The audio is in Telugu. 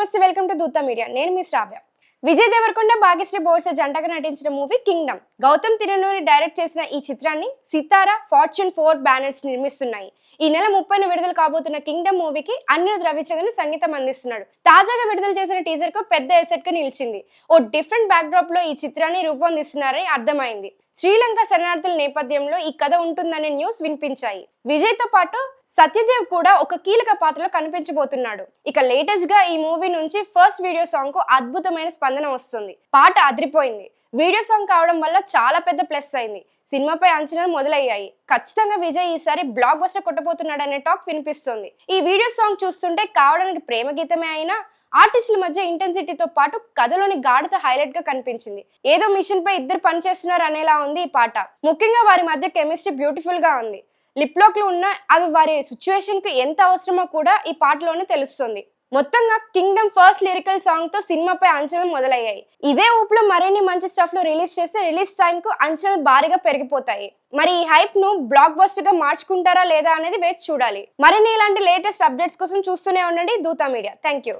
నమస్తే, వెల్కమ్ టు దూత మీడియా. నేను మీ శ్రావ్య. విజయ్ దేవరకొండ, భాగ్యశ్రీ బోర్సే జంటగా నటించిన మూవీ కింగ్డమ్. గౌతమ్ తిరునూరి డైరెక్ట్ చేసిన ఈ చిత్రాన్ని సితారా, ఫార్చ్యూన్ 4 బ్యానర్స్ నిర్మిస్తున్నాయి. ఈ నెల 30న విడుదల కాబోతున్న కింగ్డమ్ మూవీకి అనిరుద్ రవిచంద్రన్ సంగీతం అందిస్తున్నాడు. తాజాగా విడుదల చేసిన టీజర్ కు పెద్ద ఎసెట్ గా నిలిచింది. ఓ డిఫరెంట్ బ్యాక్ డ్రాప్ లో ఈ చిత్రాన్ని రూపొందిస్తున్నారని అర్థమైంది. శ్రీలంక శరణార్థుల నేపథ్యంలో ఈ కథ ఉంటుందనే న్యూస్ వినిపించాయి. విజయ్ తో పాటు సత్యదేవ్ కూడా ఒక కీలక పాత్రలో కనిపించబోతున్నాడు. ఇక లేటెస్ట్ గా ఈ మూవీ నుంచి ఫస్ట్ వీడియో సాంగ్ కు అద్భుతమైన స్పందన వస్తుంది. పాట అదిరిపోయింది. వీడియో సాంగ్ కావడం వల్ల చాలా పెద్ద ప్లస్ అయింది. సినిమాపై అంచనాలు మొదలయ్యాయి. ఖచ్చితంగా విజయ్ ఈసారి బ్లాక్ బస్టర్ కొట్టబోతున్నాడనే టాక్ వినిపిస్తుంది. ఈ వీడియో సాంగ్ చూస్తుంటే కావడానికి ప్రేమ గీతమే అయినా ఆర్టిస్టుల మధ్య ఇంటెన్సిటీతో పాటు కథలోని గాఢత హైలైట్ గా కనిపించింది. ఏదో మిషన్ పై ఇద్దరు పనిచేస్తున్నారు అనేలా ఉంది ఈ పాట. ముఖ్యంగా వారి మధ్య కెమిస్ట్రీ బ్యూటిఫుల్ గా ఉంది. లిప్ లాక్లు ఉన్న అవి వారి సిచ్యువేషన్ కు ఎంత అవసరమో కూడా ఈ పాటలోనే తెలుస్తుంది. మొత్తంగా కింగ్డమ్ ఫస్ట్ లిరికల్ సాంగ్ తో సినిమాపై అంచనాలు మొదలయ్యాయి. ఇదే ఊపులో మరిన్ని మంచి స్టఫ్ లో రిలీజ్ చేస్తే రిలీజ్ టైం కు అంచనాలు భారీగా పెరిగిపోతాయి. మరి ఈ హైప్ ను బ్లాక్ బస్టర్ గా మార్చుకుంటారా లేదా అనేది వేచి చూడాలి. మరిన్ని ఇలాంటి లేటెస్ట్ అప్డేట్స్ కోసం చూస్తూనే ఉండండి దూత మీడియా. Thank you.